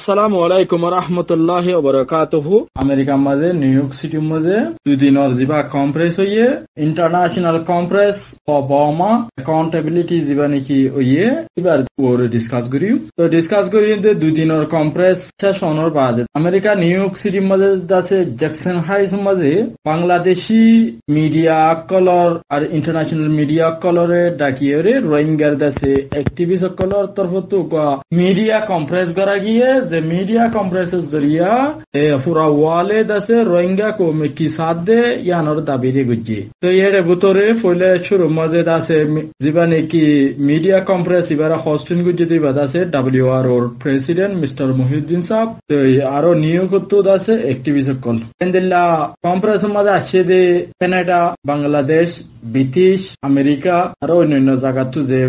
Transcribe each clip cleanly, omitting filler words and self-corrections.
আসসালামু আলাইকুম রহমতুল্লাহি ওয়া বারাকাতুহু। আমেরিকার মাঝে নিউ ইয়র্ক সিটির মাঝে দুই দিনের যিবা কনফারেন্স হইয়ে international conference for Burma accountability যিবা নাকি হইয়ে এবার ওরে ডিসকাস করিও। তো ডিসকাস করিয়ে দুই দিনের কনফারেন্স শেষ হওয়ার বাদে আমেরিকা নিউ ইয়র্ক সিটির মাঝে আছে জ্যাকসন হাইস মাঝে বাংলাদেশি মিডিয়া কলর আর ইন্টারন্যাশনাল মিডিয়া কলরে ডাকিয়ে রোহিঙ্গার দেশে অ্যাক্টিভিস্ট কলর তরফ তো মিডিয়া কনফারেন্স করা গিয়ে যে মিডিয়া কনফারেন্সের জরিয়া পুরা ওয়ালে দাসে রোহিঙ্গা কো কি সাথ দে ইয়ানোর দাবি রে গুজি। তো এর ভিতরে ফলে শুরু মজে দাসে যিবা নাকি মিডিয়া কনফারেন্স এবারে হোস্টিং গুজি দিবা দাসে WRO প্রেসিডেন্ট মিস্টার মহিউদ্দিন সাহেব। তো আরো নিয়োগ তো দাসে অ্যাক্টিভিস্ট কল এন্দিল্লা কনফারেন্স মধ্যে আসছে দে কানাডা, বাংলাদেশ, ব্রিটিশ, আমেরিকা আরো অন্যান্য জায়গা তো যে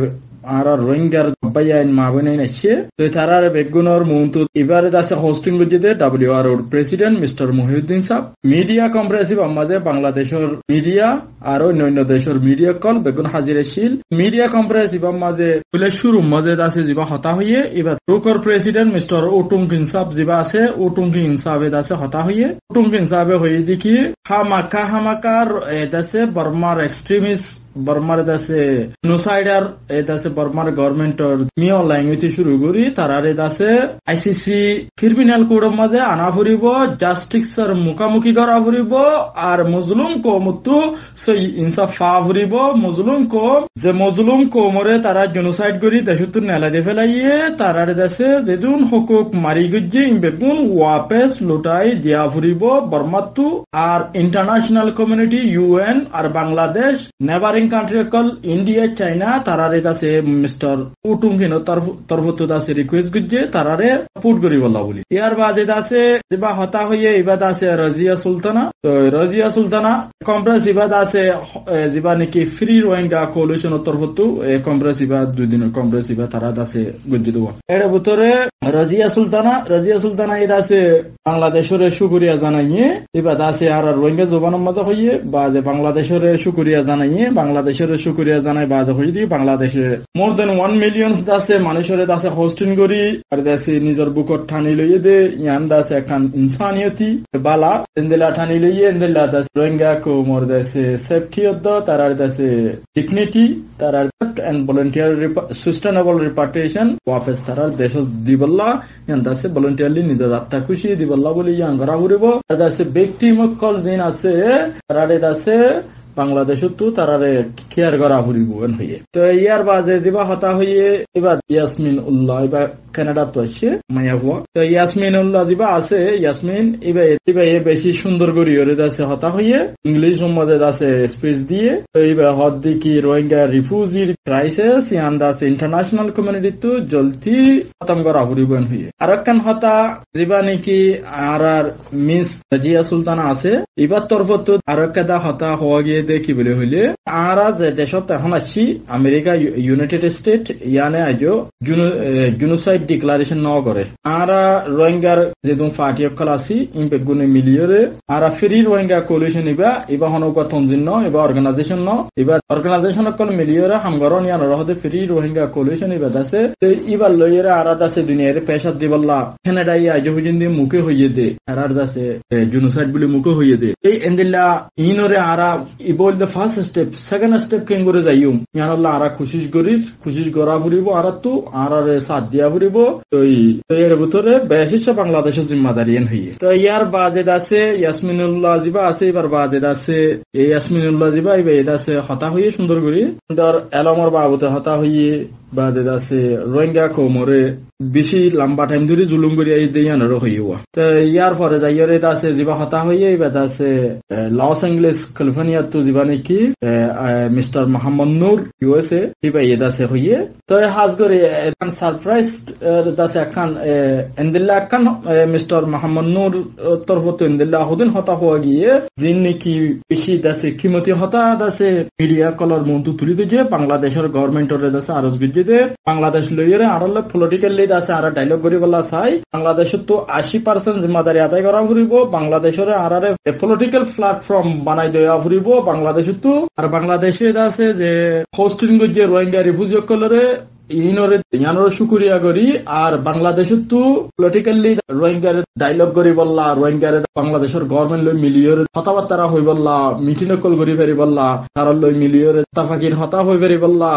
আর রোহিঙ্গার বাইয়াইন মাবনাইন আছে। তো তারার বেগুনর মুন্তু এবারে দাসে হোস্টিং গুজিতে WRO প্রেসিডেন্ট মিস্টার মহিউদ্দিন সাহেব। মিডিয়া কনফারেন্সিভ আমাদের বাংলাদেশের মিডিয়া আর অন্যান্য দেশের মিডিয়া কল বেগুন হাজিরেশীল মিডিয়া কনফারেন্সিভ মাঝে ফুলে শুরু মাঝে দাসে যিবা হতা হইয়ে এবার রুকর প্রেসিডেন্ট মিস্টার ওটুংকিন সাহেব যিবা আছে ওটুংকিন সাহেব দাসে হতা হইয়ে ওটুংকিন সাহেব হয়ে দেখি হামাকার দাসে বর্মার এক্সট্রিমিস্ট বর্মার দাসে নোসাইডার দাসে বর্মার গভর্নমেন্টর মিয় ল্যাঙ্গুয়েজ শুরু করি তারারে দাসে ICC ক্রিমিনাল কোডের মাঝে আনা ফুরিব, জাস্টিসের মুখামুখি করা ফুরিব আর মজলুম কমতো সেই ইনসাফ ফা ফুরিব। মজলুম কম যে মজলুম কমরে তারা জেনোসাইড করি দেশত নেলাদে ফেলাইয়ে তারারে দাসে যেদুন হকুক মারি গুজি বেগুন ওয়াপেস লুটাই দিয়া ফুরিব বর্মাতু। আর ইন্টারন্যাশনাল কমিউনিটি UN আর বাংলাদেশ নেভারিং কান্ট্রি কল ইন্ডিয়া, চাইনা তারারে দাসে মিস্টার উটুংকিন তরফত দাসে রিকোয়েস্ট গুজে তারারে সাপোর্ট করি বলা বলি। ইয়ার বাদে দাসে যেবা হতা হইয়ে এবার দাসে রাজিয়া সুলতানা। তো রাজিয়া সুলতানা কনফারেন্স এবার দাসে যেবা নাকি ফ্রি রোহিঙ্গা কোয়ালিশন তরফত কনফারেন্স এবার দুই দিনের কনফারেন্স এবার তারা দাসে গুজে দেওয়া। এর ভিতরে রাজিয়া সুলতানা এই দাসে বাংলাদেশের শুকরিয়া জানাইয়ে এবার দাসে আর রোহিঙ্গা জবানের মধ্যে হইয়ে বা বাংলাদেশের শুকরিয়া জানাইয়ে বাংলাদেশের শুকরিয়া জানাই বাজে হয়ে দিয়ে বাংলাদেশে মোর দেন 1 মিলিয়ন দাসে মানুষের দাসে হোস্টিং করি আর দাসে নিজের বুকত ঠানি লইয়ে দে ইয়ান দাসে এখন ইনসানিয়তি বালা এন্দেলা ঠানি লইয়ে এন্দেলা দাস রোহিঙ্গা কো মোর দাসে সেফটি অদ্দ তারার দাসে ডিগনিটি তারার এন্ড ভলান্টিয়ার সাস্টেনেবল রিপার্টেশন ওয়াপস তারার দেশ দিবল্লা ইয়ান দাসে ভলান্টিয়ারলি নিজের আত্মা খুশি দিবল্লা বলি ইয়ান ঘরা ঘুরিব দাসে ব্যক্তি মক্কল জিন আছে তারারে দাসে বাংলাদেশত তো তারারে কেয়ার করা ফুরিব হইয়ে। তো ইয়ার বাজে যেবা হতা হইয়ে এবার ইয়াসমিন উল্লাহ এবার কানাডা তো আছে মায়া হওয়া। তো ইয়াসমিন উল্লাহ যেবা আছে ইয়াসমিন এবার বেশি সুন্দর করি ওরে দাসে হতা হইয়ে ইংলিশ মধ্যে দাসে স্পিচ দিয়ে তো এবার হদ দিকি রোহিঙ্গা রিফিউজি ক্রাইসিস ইয়ান দাসে ইন্টারন্যাশনাল কমিউনিটি তো জলদি খতম করা ফুরিব হইয়ে। আর একখান হতা যেবা নাকি আর মিস রাজিয়া সুলতানা আছে এবার তরফত আর একটা হতা হওয়া গিয়ে দেখি বলে হইলে আরা যে দেশত এখন আসছি আমেরিকা ইউনাইটেড স্টেট ইয়ানে আজও জেনোসাইড ডিক্লারেশন ন করে আরা রোহিঙ্গার যেদুন পার্টি অকল আছি ইম্পেক্ট গুনে মিলিয়রে আরা ফ্রি রোহিঙ্গা কোলিশন এবার হনকা তনজিন এবার অর্গানাইজেশন এবার অর্গানাইজেশন অকল মিলিয়রে হামগরন ইয়ান রহতে ফ্রি রোহিঙ্গা কোলিশন এবার আছে এবার লইয়ের আরা দাসে দুনিয়ার পেশাদ দিবল্লা কানাডা আজও পর্যন্ত মুখে হইয়ে দে আরার দাসে জেনোসাইড বলে মুখে হইয়ে দে এই এন্দিল্লা ইনরে আরা বল the first step second step কেন করে যাইম ইয়ানল্লা আরা খুশিস করা ফুরিব আর তো আর সাথ দিয়া ফুরিব। তো এর ভিতরে বেশিস বাংলাদেশের জিম্মাদারি হইয়ে। তো ইয়ার বাজেদ আছে ইয়াসমিনুল্লাহ জিবা আছে এবার বাজেদ আছে এই ইয়াসমিনুল্লাহ জিবা এবার আছে হতা হইয়ে সুন্দর করি ধর এলমর বাবুতে হতা হইয়ে বাজেদ আছে রোহিঙ্গা কোমরে বেশি লম্বা টাইম ধরে জুলুম করি ইয়ানোর হইয়া। তো ইয়ার পরে যাইয়ারে আছে যিবা হতা হইয়ে এবার আছে লস এঞ্জেলেস ক্যালিফোর্নিয়া তো যিবা নাকি মিস্টার মোহাম্মদ নূর USA এবার এ দাসে হইয়ে। তো হাজ করে সারপ্রাইজ দাসে এখন এন্দিল্লা এখন মিস্টার মোহাম্মদ নূর তরফত এন্দিল্লা হদিন হতা হওয়া গিয়ে যিন নাকি বেশি দাসে কিমতি হতা দাসে মিডিয়া কলর মন্তু তুলি দিয়ে বাংলাদেশের গভর্নমেন্টের দাসে আরজ গুজিতে বাংলাদেশ লইয়ে আর পলিটিক্যালি আছে আর ডায়লগ করি বলা চাই বাংলাদেশত তো 80% জিম্মাদারি আদায় করা ফুরিব বাংলাদেশের আর পলিটিক্যাল প্ল্যাটফর্ম বানাই দেওয়া ফুরিব বাংলাদেশত। আর বাংলাদেশে আছে যে হোস্টিং যে রোহিঙ্গা রিফিউজি কলরে ইয়ানোর শুকুরিয়া করি আর বাংলাদেশের তো পলিটিক্যালি রোহিঙ্গার ডায়লগ করি বললা রোহিঙ্গার বাংলাদেশের গভর্নমেন্ট লই মিলিয়র কথাবার্তা হই বললা মিটিং কল করি পারি বললা তার লই মিলিয়র তাফাকির হতা হই পারি বললা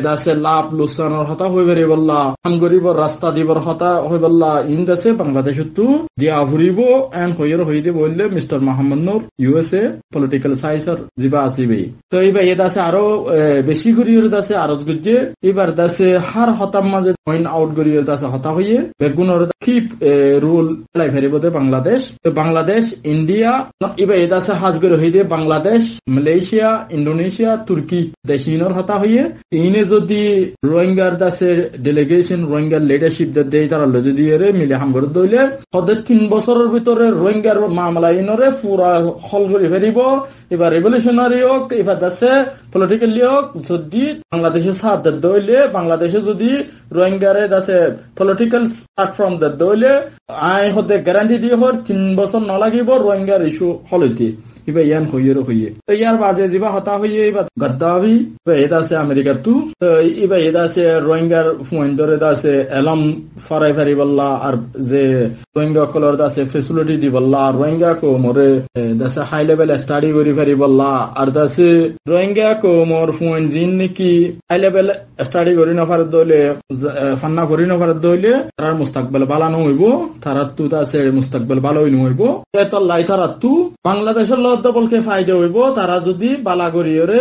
দাসে লাভ লুসানোর হতা হই পারি বললা কাম করিব রাস্তা দিবর হতা হই বললা ইন দাসে বাংলাদেশের তো দিয়া ফুরিব এন্ড হইর হইতে বললে মিস্টার মোহাম্মদ নূর ইউএসএ পলিটিক্যাল সাইন্সর জিবা আসিবে তো এইবার এ দাসে আরো বেশি করিয়র দাসে আরজ গুজে এবার দাসে হার হতার মাঝে পয়েন্ট আউট করিয়র দাসে হতা হইয়ে বেগুনের কিপ রুল লাই ফেরিবতে বাংলাদেশ ইন্ডিয়া এবার এ দাসে হাজ করে হইতে বাংলাদেশ মালয়েশিয়া ইন্দোনেশিয়া তুর্কি দেশিনর হতা হইয়ে ইনে যদি রোহিঙ্গার দাসে ডেলিগেশন রোহিঙ্গার লিডারশিপ দেয় তারা যদি এরে মিলে হাম করে দইলে হদের 3 বছরের ভিতরে রোহিঙ্গার মামলা ইনরে পুরা হল করে ফেরিব এবার রেভলিউশনারি হোক এবার দাসে পলিটিক্যালি হোক যদি বাংলাদেশে সাথ দইলে বাংলাদেশে যদি রোহিঙ্গারে দাসে পলিটিক্যাল প্ল্যাটফর্ম দইলে আই হতে গ্যারান্টি দিয়ে হর 3 বছর ন লাগিব রোহিঙ্গার ইস্যু হলইতে ইবা ইয়ান হইয়ে তো ইয়ার বাজে যিবা হতা হইয়ে ইবা গদ্দাবি এটা আছে আমেরিকা তু তো ইবা এটা আছে রোহিঙ্গার ফুয়েন্ডরে আছে এলাম ফরাই ফারি বল্লা আর যে রোহিঙ্গা কলর আছে ফেসিলিটি দি বল্লা রোহিঙ্গা কো মরে দাসে হাই লেভেল স্টাডি করি ফারি বল্লা আর দাসে রোহিঙ্গা কো মোর ফুয়েন জিন নাকি হাই লেভেল স্টাডি করি না পারে দইলে ফান্না করি না পারে দইলে তার মুস্তাকবিল ভালো ন হইব তার তু আছে মুস্তাকবিল ভালো হইব এত লাই তার তু বাংলাদেশের বলকে ফায়দা হইব তারা যদি বালা করিয়রে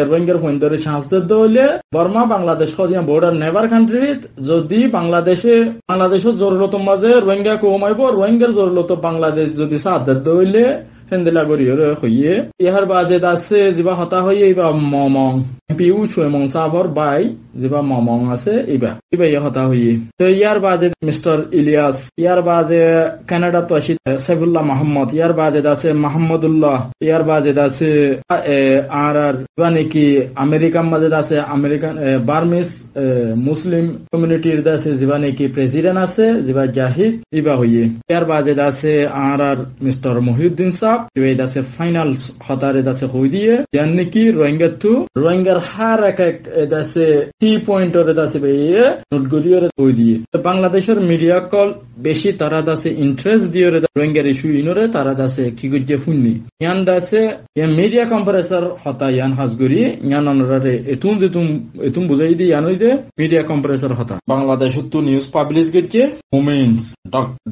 রোহিঙ্গার ফোনদরে সাহায্য দইলে বর্মা বাংলাদেশ বর্ডার নেবার কান্ট্রি যদি বাংলাদেশের জরুরত মাঝে রোহিঙ্গা কমাইব রোহিঙ্গার জরুরত বাংলাদেশ যদি সাহায্য দইলে হেন্দেলা করিয়রে হইয়ে ইহার বাজে আছে যিবা হতা হইয়ে ইবা মমং পিউ সুমং সাবর বাই যিবা মমং আছে ইবা ইয়া হতা হইয়ে তো ইয়ার বাজে মিস্টার ইলিয়াস ইয়ার বাজে কানাডা তো আসি সাইফুল্লাহ মোহাম্মদ ইয়ার বাজে আছে মাহমুদুল্লাহ ইয়ার বাজে আছে আর নাকি আমেরিকার মাঝে আছে আমেরিকান বার্মিস মুসলিম কমিউনিটির আছে যিবা নাকি প্রেসিডেন্ট আছে যিবা জাহিদ ইবা হইয়ে ইয়ার বাজে আছে আর মিস্টার মহিউদ্দিন সাহেব ইবা আছে ফাইনাল হতারে আছে হই দিয়ে ইয়ান নাকি রোহিঙ্গার হার এক আছে কি পয়েন্টরে আছে ভাইয়ে নোট গলিয়রে হই দিয়ে বাংলাদেশের মিডিয়া কল বেশি তারা আছে ইন্টারেস্ট দিয়ে রোহিঙ্গার ইস্যু ইনরে তারা আছে কি গজ্জে ফুননি ইয়ান দাসে ইয়া মিডিয়া কম্প্রেসর হতা ইয়ান হাজগুরি ইয়ান অনরারে এতুম বুঝাই দি ইয়ান হইদে মিডিয়া কম্প্রেসর হতা বাংলাদেশ তো নিউজ পাবলিশ গজ্জে মোমিনস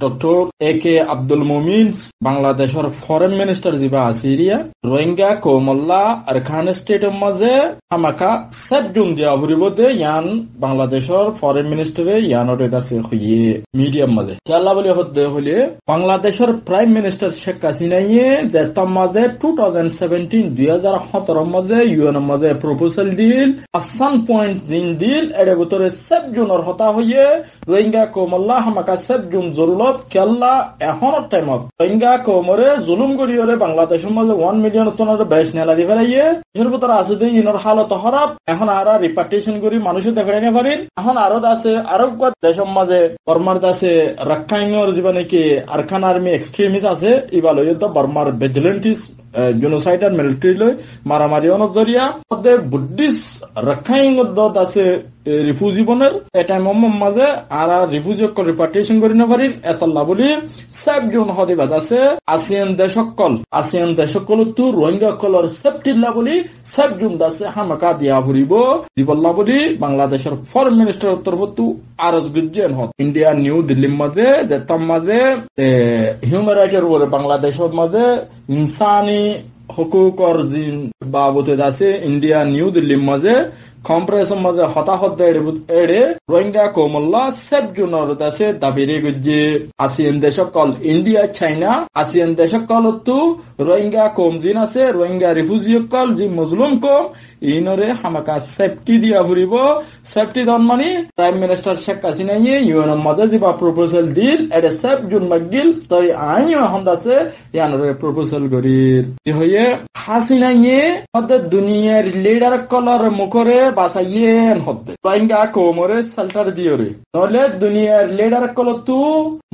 ডক্টর একে আব্দুল মোমিনস বাংলাদেশের ফরেন মিনিস্টার যিবা আসিরিয়া রোহিঙ্গা কোমল্লা আর খান স্টেটের মাঝে আমাকা সব জুম দিয়া হরিবতে ইয়ান বাংলাদেশের ফরেন মিনিস্টারে ইয়ানরে দাসে হইয়ে মিডিয়াম মাঝে খেলা বলে হতে হলে বাংলাদেশের প্রাইম মিনিস্টার শেখ হাসিনাইয়ে যে তার মাঝে 2017 মাঝে ইউএন মাঝে প্রপোজাল দিল আসান পয়েন্ট জিন দিল এর ভিতরে সব জুনের হতা হইয়ে রোহিঙ্গা কোমল্লা আমাকা সব জুম জরুরত খেলা এখনের টাইমত রোহিঙ্গা কোমরে জুলুম করিয়রে বাংলাদেশের মাঝে 1 মিলিয়ন টনের বেশ নেলা দি ফেলাইয়ে এর ভিতরে আছে যে ইনর হালত খারাপ এখন আর রিপার্টিশন করি মানুষের দেখাই না পারেন এখন আরো আছে আরো দেশের মাঝে বর্মার দাসে রাখাইনর জীবন নাকি আরখান আর্মি এক্সট্রিমিস্ট আছে ইবাল বর্মার ভিজিলেন্টিস জেনোসাইডার মিলিটারি লই মারামারি অনজরিয়া বুদ্ধিস্ট রাখাইন আছে রিফিউজি বনের এটা মম্মম মাঝে আর রিফিউজি রিপার্টিশন করি না পারি এতলা বলি সব জন হদিবাদ আছে আসিয়ান দেশকল তো রোহিঙ্গা কলর সেফটির লাগলি সব জন আছে হামাকা দিয়া ফুরিব দিবল্লা বলি বাংলাদেশের ফরেন মিনিস্টার তরফতু আরজ গুজেন হত ইন্ডিয়া নিউ দিল্লির মাঝে যে তার মাঝে হিউম্যান রাইটের উপরে বাংলাদেশের মাঝে ইনসানি হকুকর জিন বাবতে আছে ইন্ডিয়া নিউ দিল্লির মাঝে কম্প্রেসর মাঝে হতাহত এড়ে রোহিঙ্গা কোমল্লা সব জনের দাসে দাবিরে গুজে আসিয়ান দেশকল ইন্ডিয়া চাইনা আসিয়ান দেশকল তো রোহিঙ্গা কম জিন আছে রোহিঙ্গা রিফিউজি কল জি মজলুম কম ইনরে হামাকা সেফটি দিয়া ফুরিব সেফটি দন মানে prime minister Sheikh Hasina UN মাঝে যে প্রপোজাল দিল এটা সব জুন মাগিল তাই আইন এখন আছে ইয়ানরে প্রপোজাল করি হয়ে হাসিনা মধ্যে দুনিয়ার লিডার কলর মুখরে বাসাইয়েন হতে রোহিঙ্গা কোমরে সেল্টার দিয়রে নলে দুনিয়ার লিডার কলতু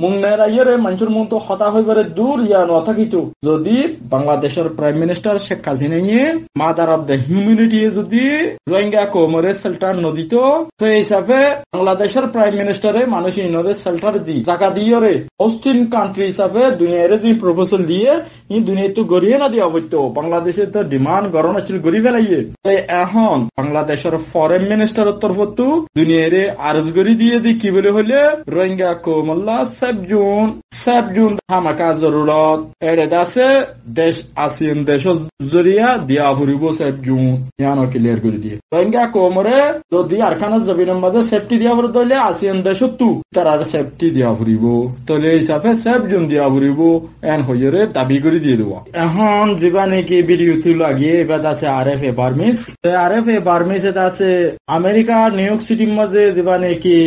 মুংনের আইরে মানুষের মতো হতা হইবারে দূর ইয়া নথাকিত যদি বাংলাদেশের প্রাইম মিনিস্টার শেখ হাসিনাইয়ে মাদার অব দ্য হিউম্যানিটি যদি রোহিঙ্গা কোমরে সেল্টার নদিত তো এই হিসাবে বাংলাদেশের প্রাইম মিনিস্টারে মানুষ ইনরে সেল্টার দি জায়গা দিয়রে হোস্টিং কান্ট্রি হিসাবে দুনিয়ারে যে প্রপোজাল দিয়ে ই দুনিয়া তো গড়িয়ে না দিয়ে অবৈত বাংলাদেশে তো ডিমান্ড গরম আছিল গড়ি ফেলাইয়ে এখন বাংলাদেশের ফরেন মিনিস্টারের তরফতো দুনিয়ারে আরজ গড়ি দিয়ে দি কি বলে হলে রোহিঙ্গা কোমল্লা সেফ জোন হামাকা জরুরত এড়ে দাসে দেশ আসিয়ান দেশ জরিয়া দিয়া ফুরিব সেফ জোন ইয়ানো ক্লিয়ার করে দিয়ে রোহিঙ্গা কোমরে যদি আরখানা জমিনের মধ্যে সেফটি দিয়া ফুরি তলে আসিয়ান দেশ তু তার সেফটি দিয়া ফুরিব তলে হিসাবে সেফ জোন দিয়া ফুরিব এন হইরে দাবি করে দিয়ে দেব এখন যেবা নাকি ভিডিও তুল লাগিয়ে এবার আছে RFA বার্মিস এটা আছে আমেরিকা নিউ ইয়র্ক সিটির মাঝে যেবা নাকি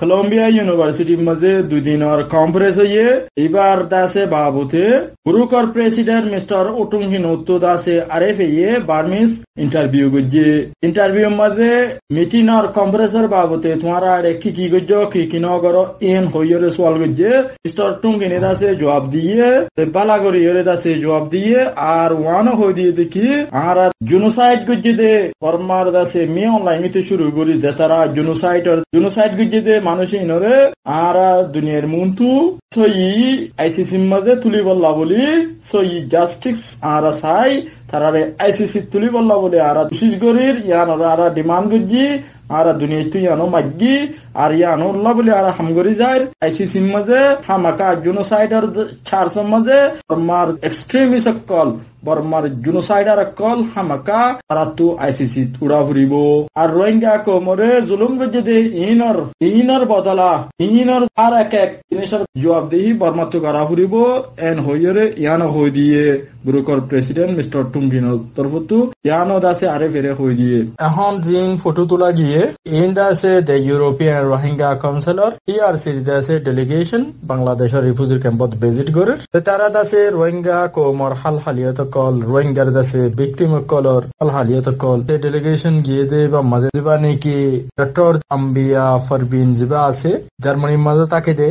কলম্বিয়া ইউনিভার্সিটির মাঝে 2 দিনের কনফারেন্স হইয়ে এবার আছে বাবুতে ব্রুকার প্রেসিডেন্ট মিস্টার ওটুং হিনোতো আছে RFA বার্মিস ইন্টারভিউ গজ্জে ইন্টারভিউ মাঝে মিটিং আর কনফারেন্সের বাবুতে তোমার আর কি গজ্জো কি ন করো এন হইরে সওয়াল গজ্জে মিস্টার টুঙ্গিনে আছে জবাব দিয়ে বালা করে ইরে আছে জবাব দিয়ে আর ওয়ান হই দিয়ে দেখি আর জেনোসাইড গজ্জে দে ফরমার আছে মে অনলাইন তে শুরু করি যে তারা জেনোসাইড গজ্জে দে মানুষ ইনরে আর দুনিয়ার মুন্তু সই আইসিসি মাঝে তুলি বললা বলি সই জাস্টিস আর সাই তারারে আইসিসি তুলি বললা বলে আর বিশেষ গরির ইয়ান আর ডিমান্ড গজ্জি আর দুনিয়া তুই আনো মাগি আর ইয়ানো আল্লাহ বলে আর হামগরি যায় আইসিসি মাঝে হামাকা জেনোসাইডার ছাড়স মাঝে বর্মার এক্সট্রিমিস্ট কল বর্মার জেনোসাইডার কল হামাকা তারা তো আইসিসি উড়া ফুরিব আর রোহিঙ্গা কোমরে জুলুম গজ্জে ইনর বদলা ইনর আর এক জিনিসের জবাব দিই বর্মা তো করা ফুরিব এন হইরে ইয়ানো হই দিয়ে ব্রুকার প্রেসিডেন্ট মিস্টার টুম্বিনোর তরফতো ইয়ানো দাসে আরে ফেরে হই দিয়ে এখন জিন ফটো তোলা গিয়ে ইন দাসে the European Rohingya councillor ERC দাসে ডেলিগেশন বাংলাদেশের রিফিউজি ক্যাম্পত ভিজিট করে তারা দাসে রোহিঙ্গা কোমর হালিয়ত কল রোহিঙ্গার দাসে ভিকটিম কলর হালিয়ত কল তে ডেলিগেশন গিয়ে দে বা মাঝে দিবা নাকি ডক্টর আম্বিয়া ফারবিন জিবা আছে জার্মানির মাঝে তাকে দে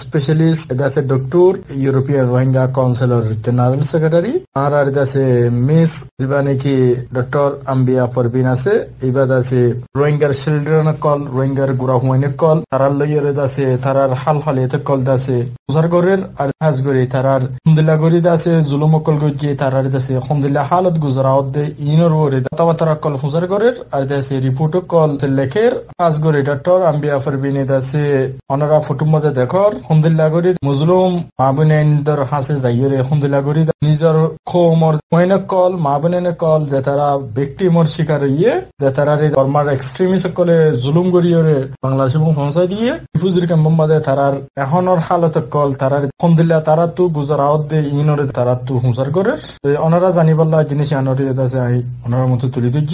স্পেশালিস্ট দাসে doctor European Rohingya councillor general secretary আর দাসে মিস জিবা নাকি ডক্টর আম্বিয়া ফারবিন আছে এবার দাসে রোহিঙ্গার চিলড্রেন কল রোহিঙ্গার গুড়া হুয়াইনে কল তারার লইয়ের দাসে তারার হালিয়ত কল দাসে উজারগরের আর হাজগরি তারার আলহামদুলিল্লাহ গরি দাসে জুলুম কল গজি তারার দাসে আলহামদুলিল্লাহ হালত গুজরাওত দে ইনর ওরে তাওয়াতারা কল হুজারগরের আর দাসে রিপোর্ট কল লেখের হাজগরি ডক্টর আম্বিয়া ফারবিন দাসে অনারা ফটো মধ্যে দেখর আলহামদুলিল্লাহ গরি মুজলুম মাবুনেন্দর হাসে যাইরে আলহামদুলিল্লাহ গরি নিজের খোমর হইনে কল মাবুনেনে কল যে তারা ভিকটিমর শিকার হইয়ে যে তারা বর্মার এক্সট্রিমিস্ট কলে জুলুম গরিয়রে বাংলাদেশ পৌঁছাই দিয়ে রিফিউজি ক্যাম্পের মধ্যে তারার এখনর হালত কল তারার আলহামদুলিল্লাহ তারা তো গুজরাওত দে ইনরে তারা তো হুঁসার করে ওনারা জানিবাল্লা জিনিস আনরে আছে ওনার মতো তুলি দিচ্ছি